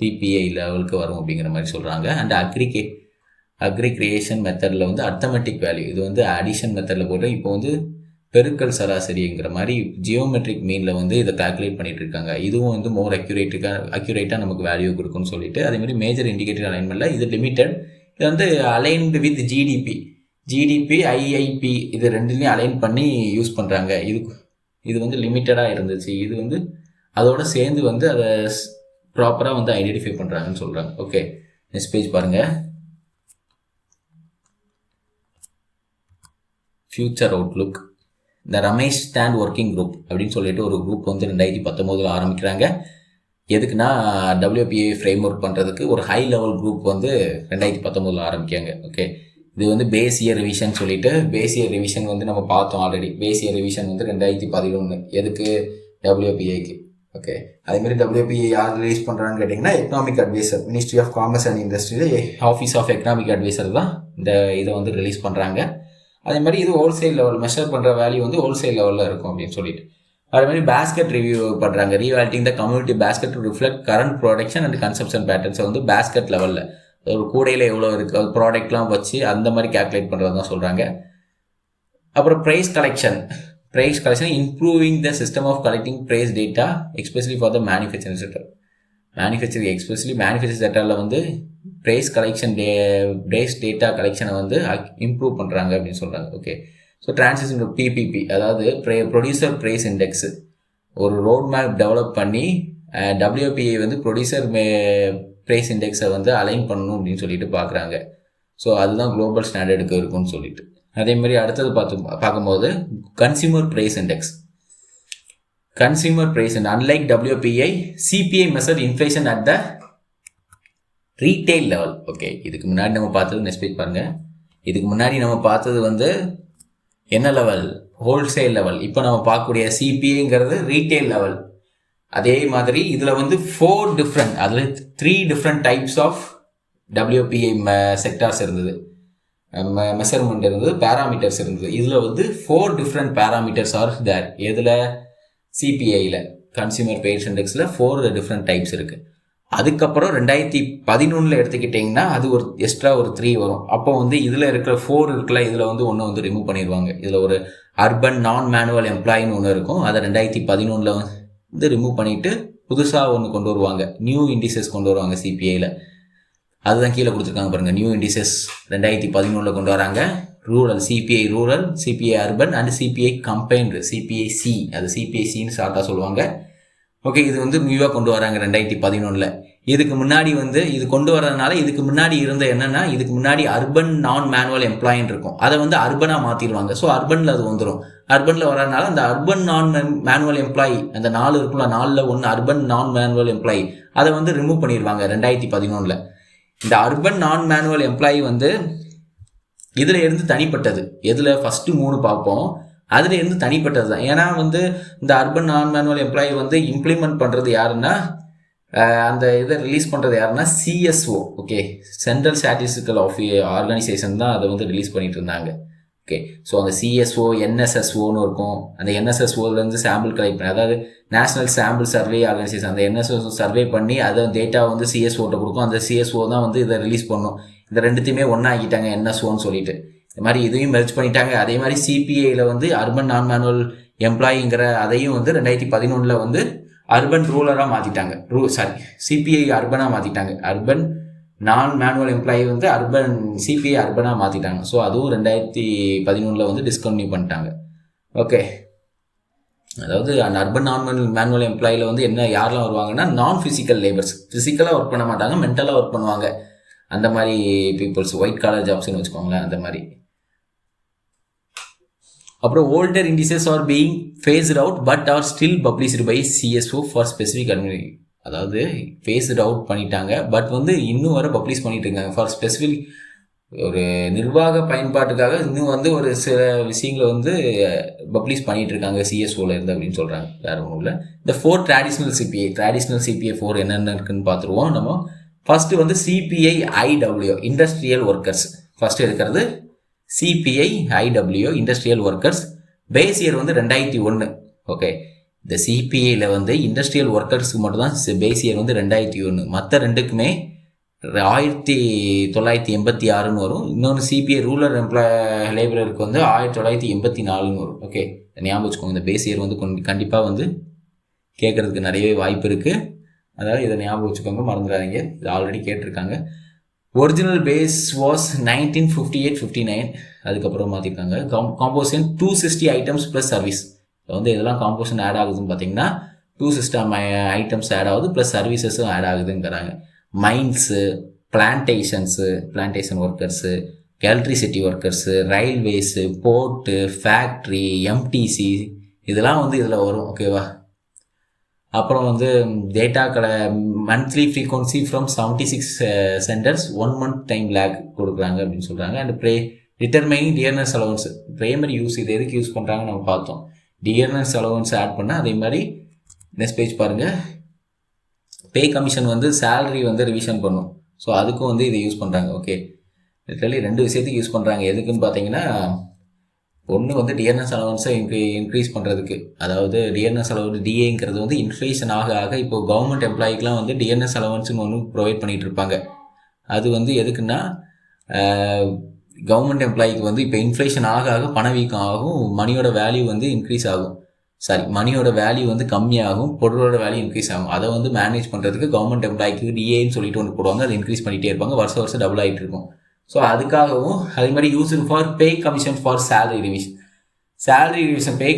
PPI லெவலுக்கு வரும் அப்படிங்கிற மாதிரி சொல்கிறாங்க. அண்ட் அக்ரிகிரியேஷன் மெத்தடில் வந்து அர்த்தமெட்டிக் வேல்யூ, இது வந்து அடிஷன் மெத்தடில் போட்டு இப்போ வந்து பெருக்கல் சராசரிங்கிற மாதிரி ஜியோமெட்ரிக் மீனில் வந்து இதை கால்குலேட் பண்ணிட்டு இருக்காங்க. இதுவும் வந்து மோர் அக்யூரேட்டாக நமக்கு வேல்யூ கொடுக்குன்னு சொல்லிட்டு, அதேமாதிரி மேஜர் இண்டிகேட்டர் அலைன்மெண்ட்டில் இது லிமிட்டட், இது வந்து அலைன்டு வித் ஜிடிபி IIP இது ரெண்டுலேயும் அலைன் பண்ணி யூஸ் பண்ணுறாங்க. இது வந்து லிமிட்டடாக இருந்துச்சு, இது வந்து அதோட சேர்ந்து வந்து அதை ப்ராப்பராக வந்து ஐடென்டிஃபை பண்ணுறாங்கன்னு சொல்கிறாங்க. ஓகே, நெக்ஸ்ட் பேஜ் பாருங்கள். Future Outlook. இந்த ரமேஷ் ஸ்டாண்ட் ஒர்க்கிங் குரூப் அப்படின்னு சொல்லிட்டு ஒரு குரூப் வந்து 2019 ஆரம்பிக்கிறாங்க. எதுக்குன்னா WPA ஃப்ரேம் ஒர்க் பண்ணுறதுக்கு ஒரு ஹை லெவல் குரூப் வந்து 2019 ஆரம்பிக்காங்க. ஓகே, இது வந்து பேஸ் இயர் ரிவிஷன் சொல்லிட்டு பேஸ் இயர் ரிவிஷன் வந்து நம்ம பார்த்தோம் ஆல்ரெடி. பேஸ் இயர் ரிவிஷன் வந்து 2011 எதுக்கு WPIக்கு. ஓகே, அதேமாதிரி WPI யார் ரிலீஸ் பண்ணுறான்னு கேட்டிங்கன்னா economic adviser, ministry of commerce and இண்டஸ்ட்ரியில் ஆஃபீஸ் ஆஃப் எக்கனாமிக் அட்வைசர் தான் இந்த இதை வந்து ரிலீஸ் பண்ணுறாங்க. அதே மாதிரி இது ஹோல்சேல் லெவல் மெஷர் பண்ணுற வேல்யூ வந்து ஹோல்சேல் லெவலில் இருக்கும் அப்படின்னு சொல்லிட்டு. அதே மாதிரி பேஸ்கெட் ரிவ்யூ பண்ணுறாங்க. Revaluating the community basket to reflect current production and consumption பேட்டர்ன்ஸை வந்து பேஸ்கெட் லெவலில் ஒரு கூடையில் எவ்வளோ இருக்குது அது ப்ராடக்ட்லாம் வச்சு அந்த மாதிரி கேல்குலேட் பண்ணுறது தான் சொல்கிறாங்க. அப்புறம் price collection improving the system of collecting price data especially for the manufacturing sector. Especially manufacturing செக்டரில் வந்து ப்ரைஸ் டேட்டா கலெக்ஷனை வந்து இம்ப்ரூவ் பண்ணுறாங்க அப்படின்னு சொல்கிறாங்க. ஓகே, ஸோ டிரான்சிஷன் PPP, அதாவது ப்ரொடியூசர் ப்ரைஸ் இண்டெக்ஸு ஒரு ரோட் மேப் டெவலப் பண்ணி WPI வந்து ப்ரொடியூசர் ப்ரைஸ் இண்டெக்ஸை வந்து அலைன் பண்ணணும் அப்படின்னு சொல்லிட்டு பார்க்குறாங்க. ஸோ அதுதான் குளோபல் ஸ்டாண்டர்டுக்கு இருக்கும்னு சொல்லிட்டு. அதே மாதிரி அடுத்தது பார்க்கும்போது consumer price index. Unlike WPI, CPI measure inflation at the retail level. Okay, இதுக்கு முன்னாடி நம்ம பார்த்தது நெக்ஸ்ட் பேஜ் பாருங்க. இதுக்கு முன்னாடி நம்ம பார்த்தது வந்து என்ன லெவல்? Wholesale level. இப்போ நம்ம பார்க்கக்கூடிய CPIங்கிறது ரீட்டைல் லெவல். அதே மாதிரி இதில் வந்து 4 டிஃப்ரெண்ட், அதில் 3 different types of WPI sectors இருந்தது, மெஷர்மெண்ட் இருந்தது, பேராமீட்டர்ஸ் இருந்தது. இதில் வந்து 4 டிஃப்ரெண்ட் பேராமீட்டர்ஸ் ஆர் தேர். எதில்? CPIயில், கன்சியூமர் ப்ரைஸ் இண்டெக்ஸில் 4 டிஃப்ரெண்ட் டைப்ஸ் இருக்குது. அதுக்கப்புறம் 2011 எடுத்துக்கிட்டிங்கன்னா அது ஒரு எக்ஸ்ட்ரா ஒரு 3 வரும். அப்போ வந்து இதில் இருக்கிற 4 இருக்குல்ல, இதில் வந்து ஒன்று வந்து ரிமூவ் பண்ணிடுவாங்க. இதில் ஒரு அர்பன் நான் மேனுவல் எம்ப்ளாயின்னு ஒன்று இருக்கும், அதை 2011 வந்து ரிமூவ் பண்ணிவிட்டு புதுசாக ஒன்று கொண்டு வருவாங்க, நியூ இண்டிசஸ் கொண்டு வருவாங்க CPIயில். அதுதான் கீழே கொடுத்துருக்காங்க பாருங்கள், நியூ இண்டிசஸ் 2011 கொண்டு வராங்க. Rural, CPI rural, CPI urban and CPI combined, CPIC, அது CPICன்னு ஷார்ட்டாக சொல்லுவாங்க. ஓகே, இது வந்து நியூவாக கொண்டு வராங்க 2011. இதுக்கு முன்னாடி வந்து இது கொண்டு வரதுனால இதுக்கு முன்னாடி இருந்த என்னென்னா, இதுக்கு முன்னாடி அர்பன் நான் மேனுவல் எம்ப்ளாயின்னு இருக்கும், அதை வந்து அர்பனாக மாற்றிடுவாங்க. ஸோ அர்பனில் அது வந்துடும். அர்பனில் வரதுனால அந்த அர்பன் நான் மேனுவல் எம்ப்ளாயி, அந்த 4 இருக்குல்ல, 4ல் 1 அர்பன் நான் மேனுவல் எம்ப்ளாயி, அதை வந்து ரிமூவ் பண்ணிடுவாங்க 2011. இந்த அர்பன் நான் மேனுவல் எம்ப்ளாயி வந்து இதில் இருந்து தனிப்பட்டது. எதில்? ஃபஸ்ட்டு 3 பார்ப்போம், அதில் இருந்து தனிப்பட்டது தான். ஏன்னா வந்து இந்த அர்பன் நான் மேனுவல் எம்ப்ளாயி வந்து இம்ப்ளிமெண்ட் பண்ணுறது யாருன்னா, அந்த இதை ரிலீஸ் பண்ணுறது யாருன்னா CSO. Okay, central statistical organisation தான் அதை வந்து ரிலீஸ் பண்ணிட்டு இருந்தாங்க. ஓகே, ஸோ அந்த CSO, NSSOன்னு இருக்கும். அந்த NSSOலேருந்து சாம்பிள் கலெக்ட் பண்ணி, அதாவது நேஷனல் சாம்பிள் சர்வே ஆர்கனைசேஷன், அந்த NSSO சர்வே பண்ணி அதை டேட்டா வந்து CSOட்ட கொடுக்கும். அந்த CSO தான் வந்து இதை ரிலீஸ் பண்ணும். இந்த ரெண்டுத்தையுமே ஒன்றா ஆக்கிட்டாங்க NSOன்னு சொல்லிட்டு. இந்த மாதிரி இதையும் மெர்ஜ் பண்ணிட்டாங்க. அதே மாதிரி CPIயில் வந்து அர்பன் நான் மேனுவல் எம்ப்ளாயிங்கிற அதையும் வந்து 2011 வந்து அர்பன் ரூரலாக மாற்றிட்டாங்க. CPI அர்பனாக மாற்றிட்டாங்க. அர்பன் நான் மேனுவல் எம்ப்ளாயி வந்து CPI அர்பனாக மாற்றிட்டாங்க. ஸோ அதுவும் 2011 வந்து டிஸ்கண்டினியூ பண்ணிட்டாங்க. ஓகே, அதாவது அந்த அர்பன் நான் மேனுவல் எம்ப்ளாயியில் வந்து யாரெல்லாம் வருவாங்கன்னா, நான் ஃபிசிக்கல் லேபர்ஸ், ஃபிசிக்கலாக ஒர்க் பண்ண மாட்டாங்க, மென்டலாக ஒர்க் பண்ணுவாங்க. அந்த மாதிரி பீப்புள்ஸ், ஒயிட் காலர் ஜாப்ஸ்ன்னு வச்சுக்கோங்களேன், அந்த மாதிரி. அப்புறம் older indices are being phased out but are still published by CSO for specific community. அதாவது ஃபேஸ்ட் அவுட் பண்ணிட்டாங்க, பட் வந்து இன்னும் வர பப்ளிஷ் பண்ணிட்டு இருக்காங்க ஃபார் ஸ்பெசிஃபிக், ஒரு நிர்வாக பயன்பாட்டுக்காக இன்னும் வந்து ஒரு சில விஷயங்களை வந்து பப்ளிஷ் பண்ணிட்டு இருக்காங்க CSOல இருந்து அப்படின்னு சொல்கிறாங்க. வேறு ஒன்றும் இல்லை. இந்த 4 ட்ராடிஷ்னல் CPI 4 என்னென்ன இருக்குன்னு பார்த்துருவோம் நம்ம. ஃபஸ்ட்டு வந்து CPI IW, industrial workers. First இருக்கிறது CPI IW, industrial workers. Base year வந்து 2001. ஓகே, இந்த CPIயில் வந்து இண்டஸ்ட்ரியல் ஒர்க்கர்ஸுக்கு மட்டும்தான் பேஸ் இயர் வந்து 2001. மற்ற ரெண்டுக்குமே 1986ன்னு வரும். இன்னொன்று CPI ரூரல் லேபரருக்கு வந்து 1984ன்னு வரும். ஓகே, ஞாபகம் வச்சுக்கோங்க. இந்த பேஸ் இயர் வந்து கண்டிப்பாக வந்து கேட்குறதுக்கு நிறையவே வாய்ப்பு இருக்குது. அதாவது இதை ஞாபகம் வச்சுக்கோங்க, மறந்துடாதீங்க. இது ஆல்ரெடி கேட்டிருக்காங்க. Original base was 1958-59. அதுக்கப்புறம் மாற்றிருக்காங்க. Composition 260 items plus service. வந்து இதெல்லாம் காம்போசிஷன் ஆட் ஆகுதுன்னு பார்த்தீங்கன்னா 260 ஐட்டம்ஸ் ஆட் ஆகுது, ப்ளஸ் சர்வீசஸும் ஆட் ஆகுதுங்கிறாங்க. Mines, plantation workers, electricity workers, railways, port, factory, MTC, இதெல்லாம் வந்து இதில் வரும். ஓகேவா? அப்புறம் வந்து data monthly frequency from 76 centers 1 month time lag கொடுக்குறாங்க அப்படின்னு சொல்கிறாங்க. And determining dearness allowance primary use இது எதுக்கு யூஸ் பண்ணுறாங்கன்னு நம்ம பார்த்தோம். டியர்னஸ் அலவன்ஸ் ஆட் பண்ணால் அதே மாதிரி நெக்ஸ்ட் பேஜ் பாருங்கள், பே கமிஷன் வந்து சேலரி வந்து ரிவிஷன் பண்ணும். ஸோ அதுக்கும் வந்து இதை யூஸ் பண்ணுறாங்க. ஓகே, லிட்டரலி 2 விஷயத்துக்கு யூஸ் பண்ணுறாங்க. எதுக்குன்னு பார்த்தீங்கன்னா, ஒன்று வந்து டிஎன்எஸ் அலவன்ஸை இன்க்ரீஸ் பண்ணுறதுக்கு, அதாவது டிஎன்எஸ் அலவன்ஸ் டிஏங்கிறது வந்து இன்ஃப்ளேஷன் ஆக ஆக இப்போ கவர்மெண்ட் எம்ப்ளாய்க்கெலாம் வந்து டிஎன்எஸ் அலவன்ஸ்னு ஒன்று ப்ரொவைட் பண்ணிகிட்டு இருப்பாங்க. அது வந்து எதுக்குன்னா, கவர்மெண்ட் எம்ப்ளாய்க்கு வந்து இப்போ இன்ஃப்ளேஷன் ஆக ஆக பணவீக்கம் ஆகும், மணியோட வேல்யூ வந்து இன்க்ரீஸ் ஆகும். மணியோட வேல்யூ வந்து கம்மியாகும், பொருளோட வேல்யூ இன்க்ரீஸ் ஆகும். அதை வந்து மேனேஜ் பண்ணுறதுக்கு கவர்மெண்ட் எம்ப்ளாய்க்கு டிஏன்னு சொல்லிட்டு ஒன்று போடுவாங்க. அதை இன்க்ரீஸ் பண்ணிகிட்டே இருப்பாங்க, வருஷம் டபுள் ஆகிட்டு இருக்கும். ஸோ அதுக்காகவும் அதே மாதிரி used for pay commission for salary revision. Salary revision pay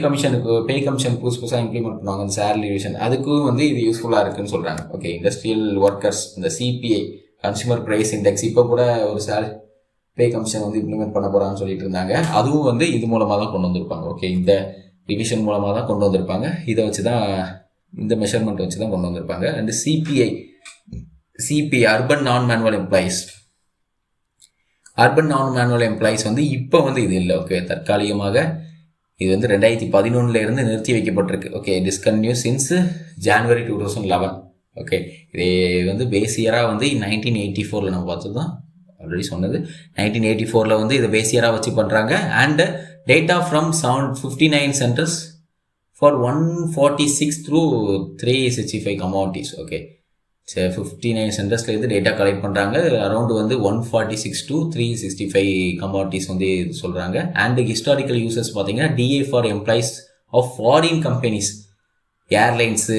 commission புதுசாக இம்ப்ளிமெண்ட் பண்ணுவாங்க. அந்த சேலரி ரிவிஷன் அதுக்கும் வந்து இது யூஸ்ஃபுல்லாக இருக்குன்னு சொல்கிறாங்க. ஓகே, இண்டஸ்ட்ரியல் ஒர்க்கர்ஸ் இந்த சிபிஐ கன்சூமர் ப்ரைஸ் இண்டெக்ஸ் இப்போ கூட ஒரு பே கமிஷன் வந்து இம்ப்ளிமெண்ட் பண்ண போகிறாங்கன்னு சொல்லிட்டு இருந்தாங்க. அதுவும் வந்து இது மூலமாக தான் கொண்டு வந்திருப்பாங்க. ஓகே, இந்த ரிவிஷன் மூலமாக தான் கொண்டு வந்திருப்பாங்க. இதை வச்சு தான், இந்த மெஷர்மெண்ட் வச்சு தான் கொண்டு வந்திருப்பாங்க. அண்ட் சிபிஐ அர்பன் நான் மேனுவல் எம்ப்ளாயீஸ் வந்து இப்போ வந்து இது இல்லை. ஓகே, தற்காலிகமாக இது வந்து 2011 நிறுத்தி வைக்கப்பட்டிருக்கு. Okay, discontinue since January 2011. Okay, இது வந்து பேஸ் இயராக வந்து 1984 நம்ம பார்த்தது தான் ஆல்ரெடி சொன்னது. 1984 வந்து இதை பேஸ் இயராக வச்சு பண்ணுறாங்க. And data from 59 centers for 146 through 365 commodities. Okay, 59 சென்டர்ஸ்லேருந்து டேட்டா கலெக்ட் பண்ணுறாங்க. அரௌண்ட் வந்து 146 to 365 commodities வந்து சொல்கிறாங்க. அண்ட் ஹிஸ்டாரிக்கல் யூசர்ஸ் பார்த்தீங்கன்னா DA for employees of foreign companies, airlines,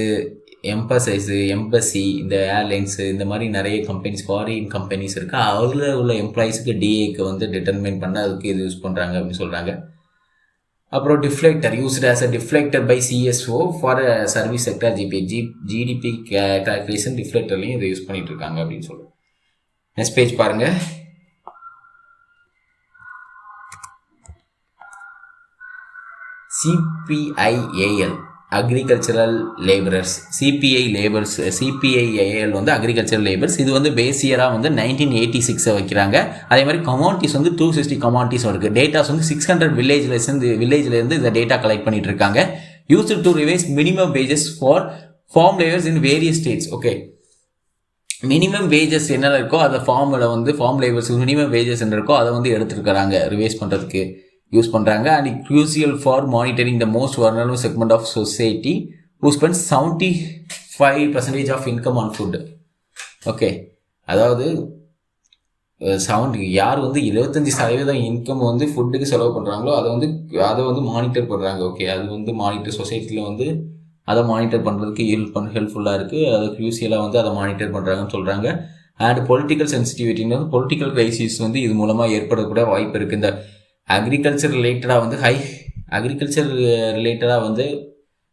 embassy, இந்த ஏர்லைன்ஸு, இந்த மாதிரி நிறைய கம்பெனிஸ், ஃபாரின் கம்பெனிஸ் இருக்குது. அதில் உள்ள எம்ப்ளாயிஸுக்கு டிஏக்கு வந்து டிட்டர்மைன் பண்ண அதுக்கு இது யூஸ் பண்ணுறாங்க அப்படின்னு சொல்கிறாங்க. அப்புறம் deflator used as a deflator by CSO for service sector GDP calculation டிஃப்ளெக்டர்லையும் இதை யூஸ் பண்ணிட்டு இருக்காங்க அப்படின்னு சொல்லுவோம். நெக்ஸ்ட் பேஜ் பாருங்க. சிபிஐஏஎல் அக்ரிகல்ச்சரல் லேபரர்ஸ், சிபிஐஏஎல் வந்து அக்ரிகல்ச்சரல் லேபர்ஸ். இது வந்து பேசியராக வந்து 1986 வைக்கிறாங்க. அதே மாதிரி கமாடிட்டிஸ் வந்து 260 கமாடிட்டிஸ் இருக்குது. டேட்டாஸ் வந்து 600 வில்லேஜ்லேருந்து இந்த டேட்டா கலெக்ட் பண்ணிட்டு இருக்காங்க. Used to revise minimum wages for farm labours in various states. Okay, minimum wages என்ன இருக்கோ அதை ஃபார்ம் லேபர்ஸ் மினிமம் வேஜஸ் என்ன இருக்கோ அதை வந்து எடுத்துருக்கிறாங்க, ரிவைஸ் பண்ணுறதுக்கு யூஸ் பண்ணுறாங்க. And crucial for monitoring the most vulnerable segment of society who spend 75% of income on food. Okay, அதாவது யார் வந்து 75% இன்கம் வந்து ஃபுட்டுக்கு செலவு பண்ணுறாங்களோ அதை வந்து மானிட்டர் பண்ணுறாங்க. ஓகே, அது வந்து மானிட்டர் சொசைட்டியில் வந்து அதை மானிட்டர் பண்ணுறதுக்கு ஹெல்ப்ஃபுல்லாக இருக்குது. அது க்ரூசியலாக வந்து அதை மானிட்டர் பண்ணுறாங்கன்னு சொல்கிறாங்க. அண்ட் பொலிட்டிக்கல் சென்சிட்டிவிட்டின்னு வந்து பொலிட்டிக்கல் கிரைசிஸ் வந்து இது மூலமாக ஏற்படக்கூட வாய்ப்பு இருக்குது. இந்த அக்ரிகல்ச்சர் ரிலேட்டடாக வந்து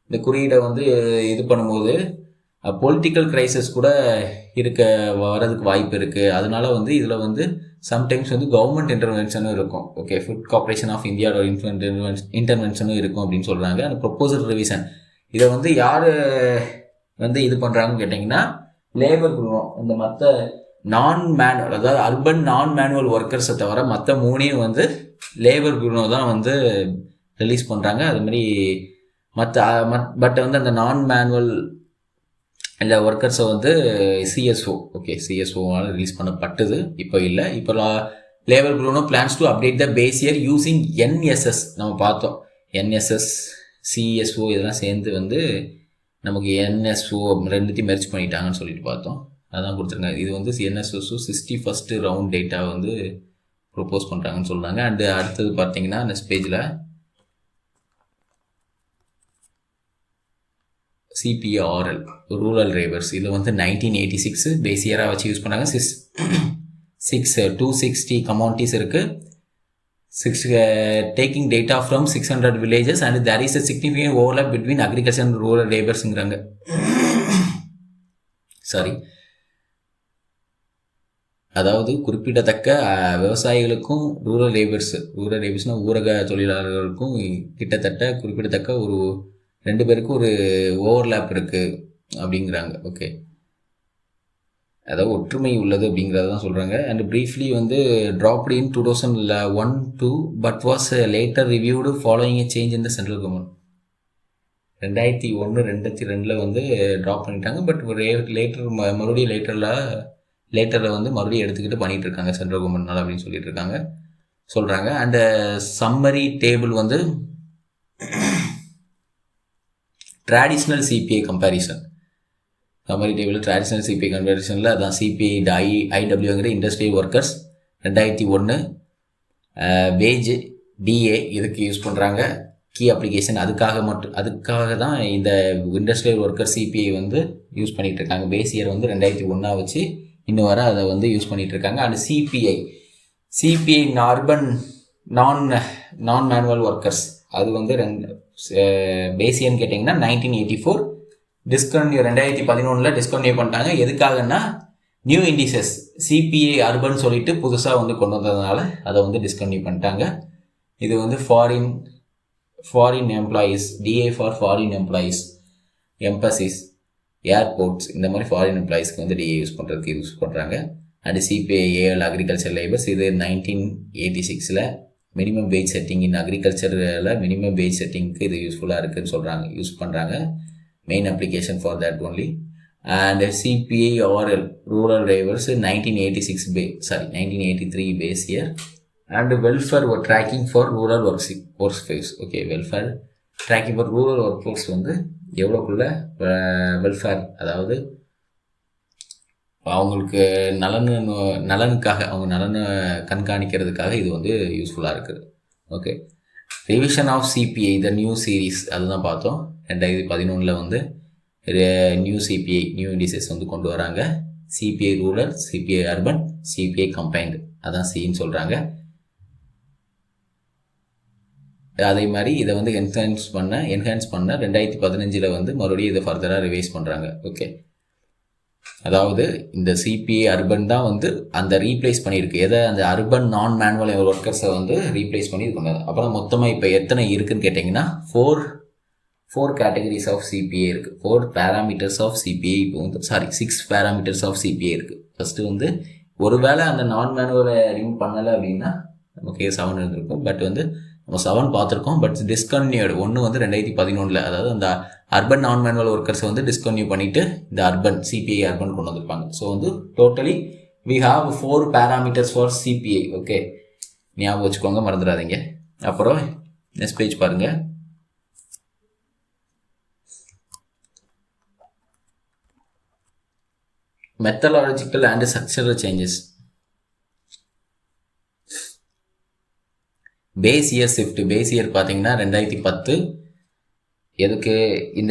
இந்த குறியீடை வந்து இது பண்ணும்போது பொலிட்டிக்கல் கிரைசிஸ் கூட வரதுக்கு வாய்ப்பு இருக்குது. அதனால வந்து இதில் வந்து சம்டைம்ஸ் வந்து கவர்மெண்ட் இன்டர்வென்ஷனும் இருக்கும். ஓகே, ஃபுட் கார்பரேஷன் ஆஃப் இந்தியாவோட இன்டர்வென்ஷனும் இருக்கும் அப்படின்னு சொல்கிறாங்க. அந்த ப்ரொப்போசல் ரிவிஷன் இதை வந்து யார் வந்து இது பண்ணுறாங்கன்னு கேட்டிங்கன்னா, லேபர் குழுமம். இந்த மற்ற அதாவது அர்பன் நான் மேனுவல் ஒர்க்கர்ஸை தவிர மற்ற 3 வந்து லேபர் பியூரோ தான் வந்து ரிலீஸ் பண்ணுறாங்க. அது மாதிரி பட் வந்து அந்த நான் மேனுவல் இல்லை ஒர்க்கர்ஸை வந்து சிஎஸ்ஓவால் ரிலீஸ் பண்ணப்பட்டது. இப்போ இல்லை. இப்போ labour bureau plans to update the base year using NSS. நம்ம பார்த்தோம், என்எஸ்எஸ் சிஎஸ்ஓ இதெல்லாம் சேர்ந்து வந்து நமக்கு என்எஸ்ஓ 2த்தையும் மெர்ஜ் பண்ணிட்டாங்கன்னு சொல்லிட்டு பார்த்தோம். அதான் கொடுத்துருங்க. இது வந்து என்எஸ்எஸ்ஓ 61st ரவுண்ட் டேட்டா வந்து ப்ரொப்போஸ் பண்ணுறாங்கன்னு சொல்கிறாங்க. அண்டு அடுத்தது பார்த்தீங்கன்னா நெக்ஸ்ட் பேஜில் சிபிஆர்எல் ரூரல் லேபர்ஸ். இது வந்து 1986 பேஸ் இயராக வச்சு யூஸ் பண்ணாங்க. 260 கமாடிட்டிஸ் இருக்குது. Taking data from 600 villages and there is a significant overlap between agriculture and rural laborsங்கிறாங்க. அதாவது குறிப்பிடத்தக்க விவசாயிகளுக்கும் ரூரல் லேபர்ஸ்னால் ஊரக தொழிலாளர்களுக்கும் குறிப்பிடத்தக்க ஒரு 2 பேருக்கும் ஒரு ஓவர்லேப் இருக்குது. அப்படிங்கிறாங்க. ஓகே, அதாவது ஒற்றுமை உள்ளது அப்படிங்கிறத தான் சொல்கிறாங்க. அண்ட் ப்ரீஃப்லி வந்து dropped in 2001-2 but was later reviewed following A change in the central government. 2001-2002 வந்து ட்ராப் பண்ணிட்டாங்க. பட் லேட்டர் மறுபடியும் லேட்டரில் வந்து மறுபடியும் எடுத்துக்கிட்டு பண்ணிகிட்டு இருக்காங்க சென்ட்ரல் கவர்மெண்ட்னால அப்படின்னு சொல்லிட்டு இருக்காங்க சொல்கிறாங்க. அண்டு சம்மரி டேபிள் வந்து traditional CPI comparison. Summary table traditional CPI கம்பேரிசனில் அதான் சிபிஐ ஐடபிள்யூங்கிற இண்டஸ்ட்ரியல் ஒர்க்கர்ஸ் 2001 வேஜ் டிஏ இதுக்கு யூஸ் பண்ணுறாங்க கீ அப்ளிகேஷன். அதுக்காக தான் இந்த இண்டஸ்ட்ரியல் ஒர்க்கர் சிபிஐ வந்து யூஸ் பண்ணிகிட்டு இருக்காங்க. பேஸ் இயர் வந்து 2001 வச்சு இன்னும் வர அதை வந்து யூஸ் பண்ணிகிட்டு இருக்காங்க. அண்ட் சிபிஐ அர்பன் நான் மேனுவல் ஒர்க்கர்ஸ் அது வந்து பேஸ் இயர்னு கேட்டிங்கன்னா 1984 டிஸ்கன்யூ 2011 டிஸ்கன்யூ பண்ணிட்டாங்க. எதுக்காகன்னா நியூ இண்டிசஸ் சிபிஐ அர்பன் சொல்லிட்டு புதுசாக வந்து கொண்டு வந்ததுனால அதை வந்து டிஸ்கன்யூ பண்ணிட்டாங்க. இது வந்து foreign employees, DA for foreign employees, embassies, airports இந்த மாதிரி ஃபாரின் எம்ப்ளாயீஸ்க்கு வந்து டிஏ யூஸ் பண்ணுறாங்க. And CPI AL agriculture labours இது 1986 மினிமம் வேஜ் செட்டிங் இன் அக்ரிகல்ச்சரில் மினிமம் வேஜ் செட்டிங்க்கு இது யூஸ்ஃபுல்லாக இருக்குதுன்னு யூஸ் பண்ணுறாங்க. Main application for that only. And CPI RL rural labours 1983 base year. And welfare tracking for rural workforce. Okay, welfare tracking for rural workforce வந்து எவ்வளோக்குள்ள வெல்ஃபேர், அதாவது அவங்களுக்கு நலனுக்காக அவங்க நலனை கண்காணிக்கிறதுக்காக இது வந்து யூஸ்ஃபுல்லாக இருக்குது. Okay, revision of CPI the new series அதுதான் பார்த்தோம். 2011 வந்து நியூ சிபிஐ நியூ இண்டிசஸ் வந்து கொண்டு வராங்க. CBI rural, CBI urban, CBI combined அதான் சின்னு சொல்கிறாங்க. அதே மாதிரி இதை வந்து என்ஹான்ஸ் பண்ண 2015 வந்து மறுபடியும் இதை ஃபர்தராக ரிவைஸ் பண்ணுறாங்க. ஓகே, அதாவது இந்த சிபிஐ அர்பன் தான் வந்து அந்த ரீப்ளேஸ் பண்ணியிருக்கு. எதை அந்த அர்பன் நான் மேனுவல் ஒர்க்கர்ஸை வந்து ரீப்ளேஸ் பண்ணி இது பண்ணாது. அப்புறம் மொத்தமாக இப்போ எத்தனை இருக்குதுன்னு கேட்டிங்கன்னா ஃபோர் கேட்டகரிஸ் ஆஃப் சிபிஐ இருக்குது. 4 பேராமீட்டர்ஸ் ஆஃப் சிபிஐ இப்போ வந்து 6 பேராமீட்டர்ஸ் ஆஃப் சிபிஐ இருக்குது. ஃபஸ்ட்டு வந்து ஒருவேளை அந்த நான் மேனுவலை ரிமூவ் பண்ணலை அப்படின்னா நமக்கு 7 இருந்திருக்கும். பட் வந்து நம்ம 7 பார்த்துருக்கோம். பட் டிஸ்கன்யூடு 1 வந்து 2011 அதாவது அந்த அர்பன் நான் மேனுவல் ஒர்க்கர்ஸை வந்து டிஸ்கன்யூ பண்ணிவிட்டு இந்த அர்பன் சிபிஐ அர்பன் கொண்டு வந்திருப்பாங்க. ஸோ வந்து totally we have 4 parameters for CPI. Okay, ஞாபகம் வச்சுக்கோங்க, மறந்துடாதீங்க. அப்புறம் நெக்ஸ்ட் பேஜ் பாருங்கள். Methodological and structural changes. Base year shift. Base year பார்த்தீங்கன்னா 2010 எதுக்கு இந்த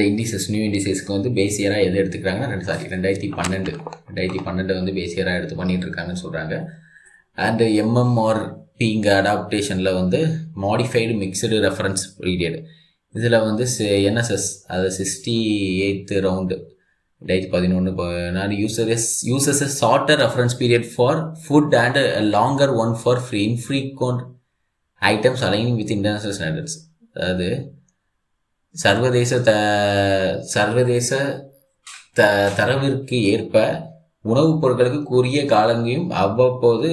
நியூ இண்டிசஸ்க்கு வந்து பேஸ் இயராக எது எடுத்துக்கிறாங்கன்னா 2012 வந்து பேஸ் இயராக எடுத்து பண்ணிகிட்டு இருக்காங்கன்னு சொல்கிறாங்க. அண்டு MMRP அடாப்டேஷனில் வந்து மாடிஃபைடு மிக்சடு ரெஃபரன்ஸ் பீரியட் இதில் வந்து NSS அது 68th round 2011 uses a shorter reference period for food and a longer one for infrequent items aligning with international standards. அதாவது சர்வதேச தரவிற்கு ஏற்ப உணவுப் பொருட்களுக்கு கூறிய காலங்களையும் அவ்வப்போது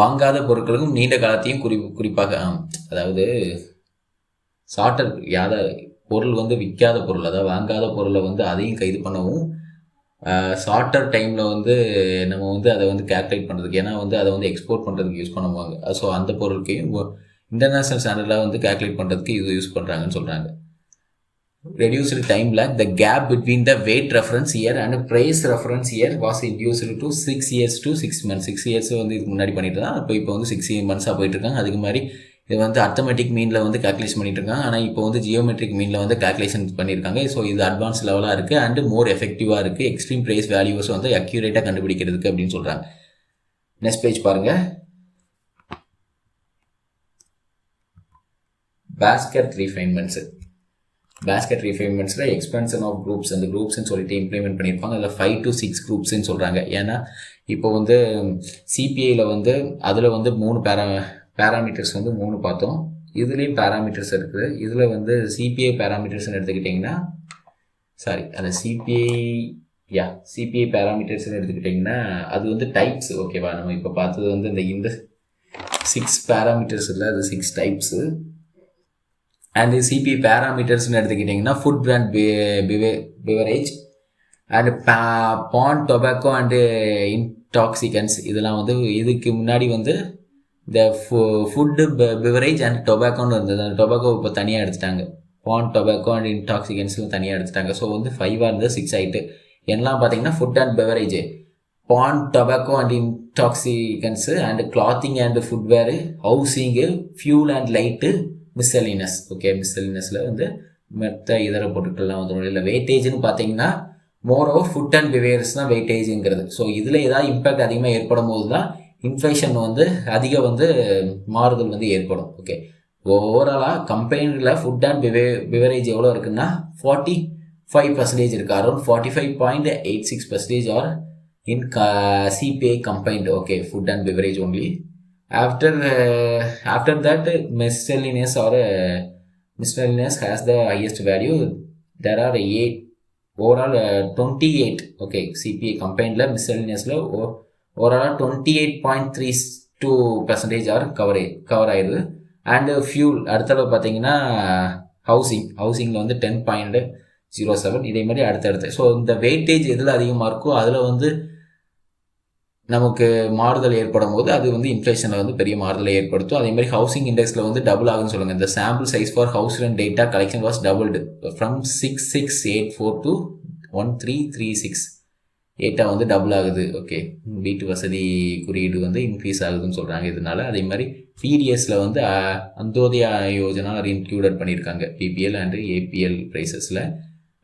வாங்காத பொருட்களுக்கும் நீண்ட காலத்தையும் குறிப்பாக அதாவது ஷார்ட்டர் பொருள் வந்து விற்காத பொருள், அதாவது வாங்காத பொருளை வந்து அதையும் கைது பண்ணவும் ஷார்ட்டர் டைமில் வந்து நம்ம வந்து அதை வந்து கேல்குலேட் பண்ணுறதுக்கு, ஏன்னா வந்து அதை வந்து எக்ஸ்போர்ட் பண்ணுறதுக்கு யூஸ் பண்ணுவாங்க. ஸோ அந்த பொருளுக்கையும் இன்டர்நேஷ்னல் ஸ்டாண்டர்டில் வந்து கேல்குலேட் பண்ணுறதுக்கு இது யூஸ் பண்ணுறாங்கன்னு சொல்கிறாங்க. Reduced time lag the gap between the weight reference year and price reference year was induced to 6 years to 6 months. 6 years வந்து இதுக்கு முன்னாடி பண்ணிட்டு தான் இப்போ வந்து 6 months போயிட்டுருக்காங்க. அதுக்கு மாதிரி இது வந்து அர்த்தமெட்டிக் மீனில் வந்து கேல்குலேஷன் பண்ணிட்டு இருக்காங்க. ஆனால் இப்போ வந்து ஜியோமெட்ரிக் மீனில் வந்து கேல்குலேஷன் பண்ணியிருக்காங்க. ஸோ இது அட்வான்ஸ் லெவலாக இருக்குது அண்டு மோர் எஃபெக்டிவாக இருக்குது. எக்ஸ்ட்ரீம் ப்ரைஸ் வேல்யூஸ் வந்து அக்யூரேட்டாக கண்டுபிடிக்கிறதுக்கு அப்படின்னு சொல்கிறாங்க. நெக்ஸ்ட் பேஜ் பாருங்கள். பேஸ்கெட் ரீஃபைன்மெண்ட்ஸில் எக்ஸ்பென்ஷன் ஆஃப் குரூப்ஸ், அந்த குரூப்ஸ்ன்னு சொல்லிட்டு இம்ப்ளிமெண்ட் பண்ணியிருப்பாங்க. அதில் 5 to 6 குரூப்ஸ்ன்னு சொல்கிறாங்க. ஏன்னா இப்போ வந்து சிபிஐயில் வந்து அதில் வந்து 3 பேராமீட்டர்ஸ் வந்து 3 பார்த்தோம். இதுலேயும் பேராமீட்டர்ஸ் இருக்குது. இதில் வந்து சிபிஐ பேராமீட்டர்ஸ்ன்னு எடுத்துக்கிட்டிங்கன்னா சாரி அந்த சிபிஐ பேராமீட்டர்ஸ்னு எடுத்துக்கிட்டிங்கன்னா அது வந்து டைப்ஸ். ஓகேவா, நம்ம இப்போ பார்த்தது வந்து இந்த 6 பேராமீட்டர்ஸ் இல்லை, அது 6 டைப்ஸு. அண்ட் சிபிஐ பேராமீட்டர்ஸ்னு எடுத்துக்கிட்டிங்கன்னா food and beverage and paan tobacco and intoxicants. இதெல்லாம் வந்து இதுக்கு முன்னாடி வந்து இந்த ஃபுட்டு பிவரேஜ் அண்ட் டொபாக்கோன்னு இருந்தது. அந்த டொபாக்கோ இப்போ தனியாக எடுத்துட்டாங்க. பான் டொபாக்கோ அண்ட் இன்டாக்சிகன்ஸ்லாம் தனியாக எடுத்துட்டாங்க. ஸோ வந்து 5 இருந்தது 6 ஆகிட்டு. என்னெல்லாம் பார்த்தீங்கன்னா food and beverage, paan tobacco and intoxicants and clothing and footwear, housing, fuel and light, miscellaneous. Okay, மிஸ்செலினஸில் வந்து மற்ற இதர பொருட்கள்லாம் வந்துடும். இல்லை வெயிட்டேஜ்னு பார்த்தீங்கன்னா more over food and beverages தான் வெயிட்டேஜுங்கிறது. ஸோ இதில் ஏதாவது இம்பேக்ட் அதிகமாக ஏற்படும் போது தான் இன்ஃப்ளேஷன் வந்து அதிகம் வந்து மாறுதல் வந்து ஏற்படும். ஓகே, ஓவராலாக கம்பெனியில் ஃபுட் அண்ட் பிவரேஜ் எவ்வளோ இருக்குன்னா 45% இருக்குது. Around 45.86% are in CPI combined. Okay, food and beverage only. After that miscellaneous has the highest value. There are 8 overall 28. Okay, CPA combined la miscellaneous la overall 28.32% are cover ஆயிடுது. அண்ட் ஃபியூல் அடுத்தளவு பார்த்தீங்கன்னா ஹவுசிங்கில் வந்து 10.07. இதே மாதிரி அடுத்தடுத்து. ஸோ இந்த வெயிட்டேஜ் எதில் அதிகமாக இருக்கோ அதில் வந்து நமக்கு மாறுதல் ஏற்படும் போது அது வந்து இன்ஃப்ளேஷனில் வந்து பெரிய மாறுதலை ஏற்படுத்தும். அதே மாதிரி ஹவுசிங் இண்டெக்ஸில் வந்து டபுள் ஆகுன்னு சொல்லுங்கள். இந்த sample size for house rent data collection was doubled from 6684 to 1336. ஏட்டா வந்து டபுள் ஆகுது. ஓகே, வீட்டு வசதி குறியீடு வந்து இன்க்ரீஸ் ஆகுதுன்னு சொல்கிறாங்க இதனால. அதே மாதிரி பிடிஎஸில் வந்து அந்தோதயா யோஜனா இன்க்ளூடட் பண்ணியிருக்காங்க பிபிஎல் அண்டு ஏபிஎல் ப்ரைஸஸில்.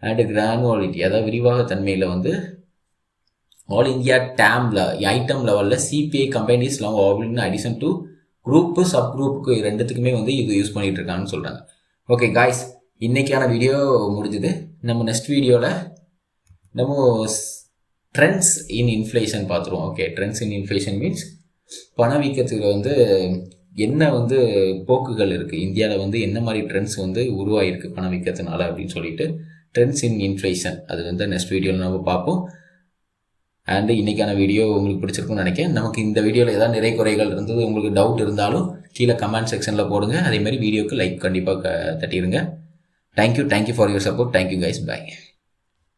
அண்டு கிரானுவாலிட்டி அதாவது விரிவாக தன்மையில் வந்து ஆல் இந்தியா ஐட்டம் லெவலில் சிபிஐ கம்பெனிஸ் அப்படின்னு அடிஷன் டு குரூப்பு சப் குரூப்புக்கு ரெண்டுத்துக்குமே வந்து இது யூஸ் பண்ணிகிட்டு இருக்காங்கன்னு சொல்கிறாங்க. ஓகே காய்ஸ், இன்றைக்கான வீடியோ முடிஞ்சுது. நம்ம நெக்ஸ்ட் வீடியோவில் நம்ம ட்ரெண்ட்ஸ் இன் இன்ஃப்ளேஷன் பார்த்துருவோம். Okay, trends in inflation means பணவீக்கத்துக்கு வந்து என்ன வந்து போக்குகள் இருக்குது, இந்தியாவில் வந்து என்ன மாதிரி ட்ரெண்ட்ஸ் வந்து உருவாகிருக்கு பணவீக்கத்தினால அப்படின்னு சொல்லிட்டு ட்ரெண்ட்ஸ் இன் இன்ஃப்ளேஷன் அது வந்து நெக்ஸ்ட் வீடியோவில் நம்ம பார்ப்போம். அண்டு இன்றைக்கான வீடியோ உங்களுக்கு பிடிச்சிருக்குன்னு நினைக்கிறேன். நமக்கு இந்த வீடியோவில் ஏதாவது நிறை குறைகள் இருந்தது, உங்களுக்கு டவுட் இருந்தாலும் கீழே கமெண்ட் செக்ஷனில் போடுங்க. அதேமாதிரி வீடியோக்கு லைக் கண்டிப்பாக தட்டிடுங்க. Thank you for your support. Thank you guys, bye.